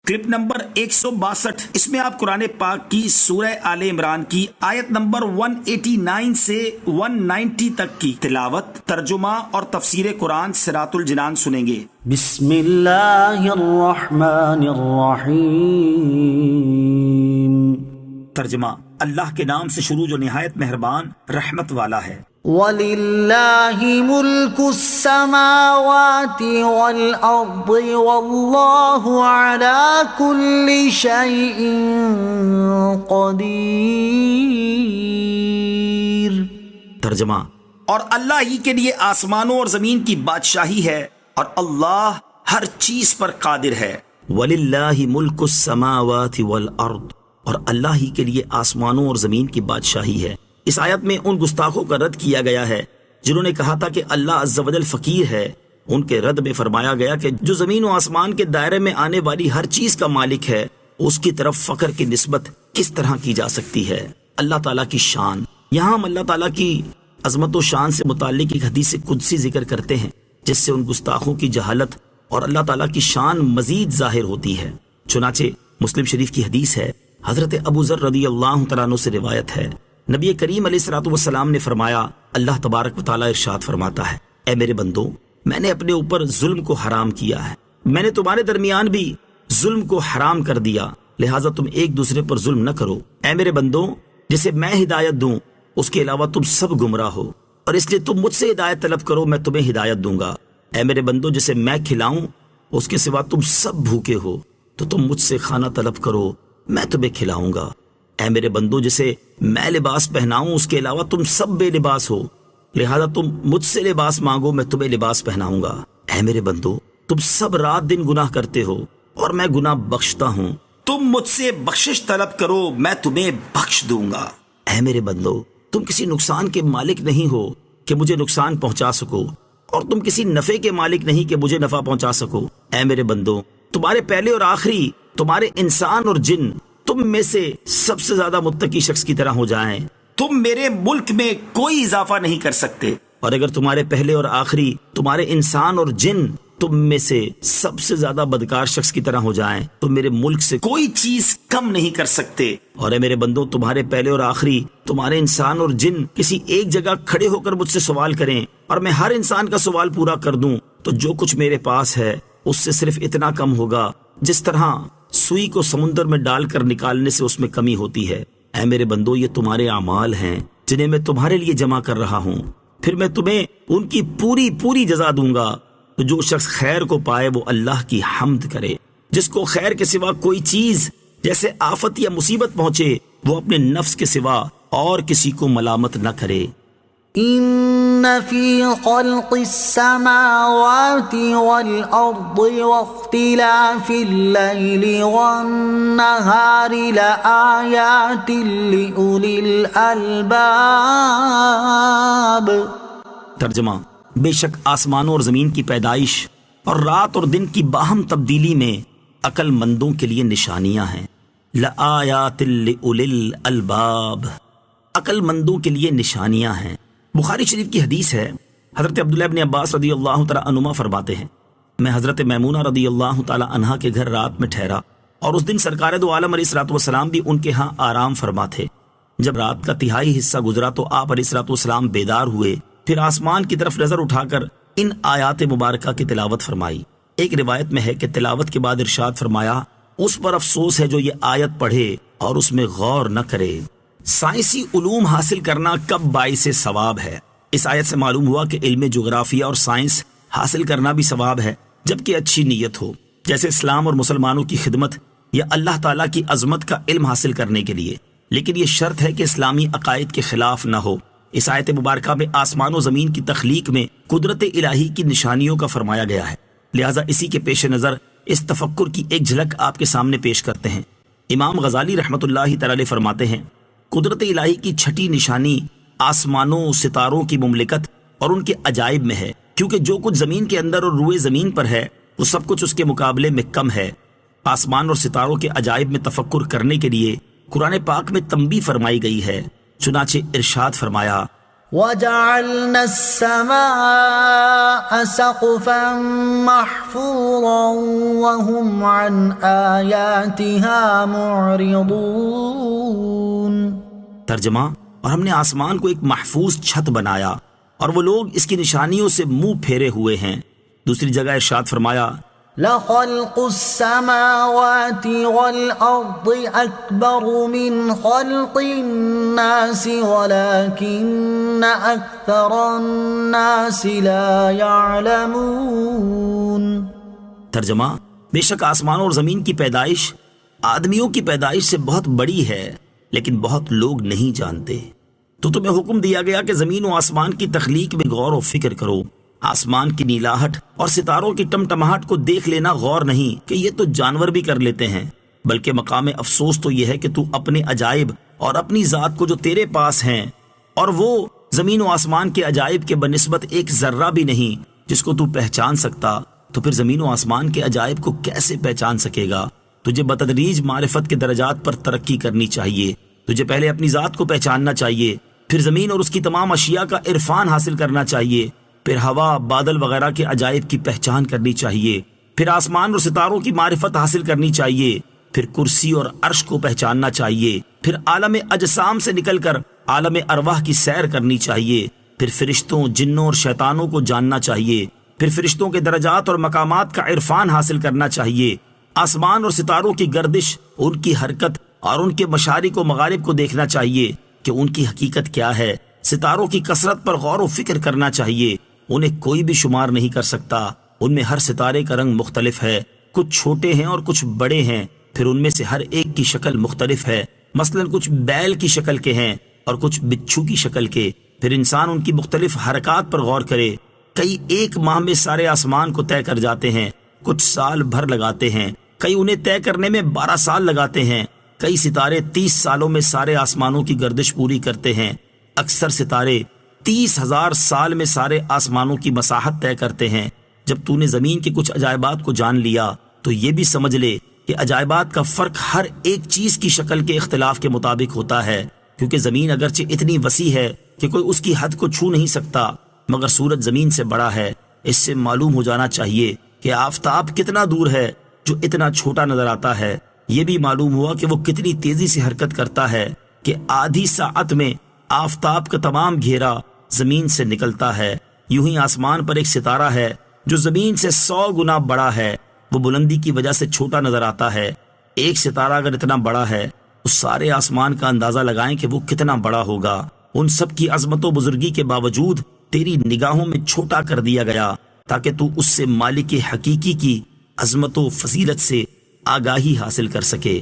Clip number 162، اس میں آپ قرآن پاک کی سورہ آل عمران کی آیت نمبر 189 سے 190 تک کی تلاوت، ترجمہ اور تفسیر قرآن صراط الجنان سنیں گے۔ بسم اللہ الرحمن الرحیم۔ ترجمہ، اللہ کے نام سے شروع جو نہایت مہربان رحمت والا ہے۔ وَلِلَّهِ مُلْكُ السَّمَاوَاتِ وَالْأَرْضِ وَاللَّهُ عَلَى كُلِّ شَيْءٍ قَدِيرٌ۔ ترجمہ، اور اللہ ہی کے لیے آسمانوں اور زمین کی بادشاہی ہے اور اللہ ہر چیز پر قادر ہے۔ وَلِلَّهِ مُلْكُ السَّمَاوَاتِ وَالْأَرْضِ، اور اللہ ہی کے لیے آسمانوں اور زمین کی بادشاہی ہے۔ اس آیت میں ان گستاخوں کا رد کیا گیا ہے جنہوں نے کہا تھا کہ اللہ عز و جل فقیر ہے۔ ان کے رد میں فرمایا گیا کہ جو زمین و آسمان کے دائرے میں آنے والی ہر چیز کا مالک ہے، اس کی طرف فقر کی نسبت کس طرح کی جا سکتی ہے؟ اللہ تعالیٰ کی شان، یہاں ہم اللہ تعالیٰ کی عظمت و شان سے متعلق ایک حدیث قدسی ذکر کرتے ہیں جس سے ان گستاخوں کی جہالت اور اللہ تعالیٰ کی شان مزید ظاہر ہوتی ہے۔ چنانچہ مسلم شریف کی حدیث ہے، حضرت ابو ذر رضی اللہ تعالیٰ عنہ سے روایت ہے، نبی کریم علیہ الصلوۃ والسلام نے فرمایا، اللہ تبارک و تعالیٰ ارشاد فرماتا ہے، اے میرے بندو، میں نے اپنے اوپر ظلم کو حرام کیا ہے، میں نے تمہارے درمیان بھی ظلم کو حرام کر دیا، لہٰذا تم ایک دوسرے پر ظلم نہ کرو۔ اے میرے بندو، جسے میں ہدایت دوں اس کے علاوہ تم سب گمراہ ہو، اور اس لیے تم مجھ سے ہدایت طلب کرو، میں تمہیں ہدایت دوں گا۔ اے میرے بندو، جسے میں کھلاؤں اس کے سوا تم سب بھوکے ہو، تو تم مجھ سے کھانا طلب کرو، میں تمہیں کھلاؤں گا۔ اے میرے بندو، جسے میں لباس پہناؤں اس کے علاوہ تم سب بے لباس ہو، لہذا تم مجھ سے لباس مانگو، میں تمہیں لباس پہناؤں گا۔ اے میرے بندو، تم سب رات دن گناہ کرتے ہو اور میں گناہ بخشتا ہوں، تم مجھ سے بخشش طلب کرو، میں تمہیں بخش دوں گا۔ اے میرے بندو، تم کسی نقصان کے مالک نہیں ہو کہ مجھے نقصان پہنچا سکو، اور تم کسی نفع کے مالک نہیں کہ مجھے نفع پہنچا سکو۔ اے میرے بندو، تمہارے پہلے اور آخری، تمہارے انسان اور جن تم میں سے سب سے زیادہ متقی شخص کی طرح ہو جائیں، تم میرے ملک میں کوئی اضافہ نہیں کر سکتے، اور اگر تمہارے پہلے اور آخری، تمہارے انسان اور جن تم میں سے سب سے زیادہ بدکار شخص کی طرح ہو جائیں تو میرے ملک سے کوئی چیز کم نہیں کر سکتے۔ اور اے میرے بندو، تمہارے پہلے اور آخری، تمہارے انسان اور جن کسی ایک جگہ کھڑے ہو کر مجھ سے سوال کریں اور میں ہر انسان کا سوال پورا کر دوں تو جو کچھ میرے پاس ہے اس سے صرف اتنا کم ہوگا جس طرح سوئی کو سمندر میں ڈال کر نکالنے سے اس میں کمی ہوتی ہے۔ اے میرے بندو، یہ تمہارے اعمال ہیں جنہیں میں تمہارے لیے جمع کر رہا ہوں، پھر میں تمہیں ان کی پوری جزا دوں گا۔ تو جو شخص خیر کو پائے وہ اللہ کی حمد کرے، جس کو خیر کے سوا کوئی چیز جیسے آفت یا مصیبت پہنچے وہ اپنے نفس کے سوا اور کسی کو ملامت نہ کرے۔ ان فی خلق السماوات والارض واختلاف اللیل والنہار لآیات لأولی الالباب۔ ترجمہ، بے شک آسمانوں اور زمین کی پیدائش اور رات اور دن کی باہم تبدیلی میں عقل مندوں کے لیے نشانیاں ہیں۔ لآیات لأولی الالباب، عقل مندوں کے لیے نشانیاں ہیں۔ بخاری شریف کی حدیث ہے، حضرت عبداللہ ابن عباس رضی اللہ تعالیٰ عنہما فرماتے ہیں، میں حضرت میمونہ رضی اللہ تعالیٰ عنہا کے گھر رات میں ٹھہرا اور اس دن سرکار دو عالم علیہ الصلوۃ والسلام بھی ان کے ہاں آرام فرما تھے۔ جب رات کا تہائی حصہ گزرا تو آپ علیہ الصلوۃ والسلام بیدار ہوئے، پھر آسمان کی طرف نظر اٹھا کر ان آیات مبارکہ کی تلاوت فرمائی۔ ایک روایت میں ہے کہ تلاوت کے بعد ارشاد فرمایا، اس پر افسوس ہے جو یہ آیت پڑھے اور اس میں غور نہ کرے۔ سائنسی علوم حاصل کرنا کب باعث ثواب ہے؟ اس آیت سے معلوم ہوا کہ علم جغرافیہ اور سائنس حاصل کرنا بھی ثواب ہے جبکہ اچھی نیت ہو، جیسے اسلام اور مسلمانوں کی خدمت یا اللہ تعالیٰ کی عظمت کا علم حاصل کرنے کے لیے، لیکن یہ شرط ہے کہ اسلامی عقائد کے خلاف نہ ہو۔ اس آیت مبارکہ میں آسمان و زمین کی تخلیق میں قدرت الہی کی نشانیوں کا فرمایا گیا ہے، لہٰذا اسی کے پیش نظر اس تفکر کی ایک جھلک آپ کے سامنے پیش کرتے ہیں۔ امام غزالی رحمۃ اللہ تعالی علیہ فرماتے ہیں، قدرت الہی کی چھٹی نشانی آسمانوں ستاروں کی مملکت اور ان کے عجائب میں ہے، کیونکہ جو کچھ زمین کے اندر اور روئے زمین پر ہے وہ سب کچھ اس کے مقابلے میں کم ہے۔ آسمان اور ستاروں کے عجائب میں تفکر کرنے کے لیے قرآن پاک میں تنبیہ فرمائی گئی ہے، چنانچہ ارشاد فرمایا، وجعلنا السماء سقفا محفوظا وهم عن آياتها معرضون۔ ترجمہ، اور ہم نے آسمان کو ایک محفوظ چھت بنایا اور وہ لوگ اس کی نشانیوں سے منہ پھیرے ہوئے ہیں۔ دوسری جگہ ارشاد فرمایا لخلق السماوات والأرض أكبر من خلق الناس ولكن أكثر الناس لا يعلمون۔ ترجمہ، بے شک آسمانوں اور زمین کی پیدائش آدمیوں کی پیدائش سے بہت بڑی ہے، لیکن بہت لوگ نہیں جانتے۔ تو تمہیں حکم دیا گیا کہ زمین و آسمان کی تخلیق میں غور و فکر کرو۔ آسمان کی نیلاہٹ اور ستاروں کی ٹمٹماہٹ کو دیکھ لینا غور نہیں کہ یہ تو جانور بھی کر لیتے ہیں، بلکہ مقام افسوس تو یہ ہے کہ تو اپنے عجائب اور اپنی ذات کو جو تیرے پاس ہیں اور وہ زمین و آسمان کے عجائب کے بنسبت ایک ذرہ بھی نہیں جس کو تو پہچان سکتا، تو پھر زمین و آسمان کے عجائب کو کیسے پہچان سکے گا؟ تجھے بتدریج معرفت کے درجات پر ترقی کرنی چاہیے۔ تجھے پہلے اپنی ذات کو پہچاننا چاہیے، پھر زمین اور اس کی تمام اشیاء کا عرفان حاصل کرنا چاہیے، پھر ہوا، بادل وغیرہ کے عجائب کی پہچان کرنی چاہیے، پھر آسمان اور ستاروں کی معرفت حاصل کرنی چاہیے، پھر کرسی اور عرش کو پہچاننا چاہیے، پھر عالم اجسام سے نکل کر عالم ارواح کی سیر کرنی چاہیے، پھر فرشتوں، جنوں اور شیطانوں کو جاننا چاہیے، پھر فرشتوں کے درجات اور مقامات کا عرفان حاصل کرنا چاہیے، آسمان اور ستاروں کی گردش، ان کی حرکت اور ان کے مشارق و مغارب کو دیکھنا چاہیے کہ ان کی حقیقت کیا ہے، ستاروں کی کثرت پر غور و فکر کرنا چاہیے، انہیں کوئی بھی شمار نہیں کر سکتا، ان میں ہر ستارے کا رنگ مختلف ہے، کچھ چھوٹے ہیں اور کچھ بڑے ہیں، پھر ان میں سے ہر ایک کی شکل مختلف ہے، مثلا کچھ بیل کی شکل کے ہیں اور کچھ بچھو کی شکل کے۔ پھر انسان ان کی مختلف حرکات پر غور کرے، کئی ایک ماہ میں سارے آسمان کو طے کر جاتے ہیں، کچھ سال بھر لگاتے ہیں، کئی انہیں طے کرنے میں 12 سال لگاتے ہیں، کئی ستارے 30 سالوں میں سارے آسمانوں کی گردش پوری کرتے ہیں، اکثر ستارے 30,000 سال میں سارے آسمانوں کی مساحت طے کرتے ہیں۔ جب تو نے زمین کے کچھ عجائبات کو جان لیا تو یہ بھی سمجھ لے کہ عجائبات کا فرق ہر ایک چیز کی شکل کے اختلاف کے مطابق ہوتا ہے، کیونکہ زمین اگرچہ اتنی وسیع ہے کہ کوئی اس کی حد کو چھو نہیں سکتا، مگر سورج زمین سے بڑا ہے۔ اس سے معلوم ہو جانا چاہیے کہ آفتاب کتنا دور ہے جو اتنا چھوٹا نظر آتا ہے۔ یہ بھی معلوم ہوا کہ وہ کتنی تیزی سے حرکت کرتا ہے کہ آدھی ساعت میں آفتاب کا تمام گھیرا زمین سے نکلتا ہے۔ یوں ہی آسمان پر ایک ستارہ ہے جو زمین سے 100 گنا بڑا ہے، وہ بلندی کی وجہ سے چھوٹا نظر آتا ہے۔ ایک ستارہ اگر اتنا بڑا ہے تو سارے آسمان کا اندازہ لگائیں کہ وہ کتنا بڑا ہوگا۔ ان سب کی عظمت و بزرگی کے باوجود تیری نگاہوں میں چھوٹا کر دیا گیا تاکہ تو اس سے مالک حقیقی کی عظمت و فضیلت سے آگاہی حاصل کر سکے۔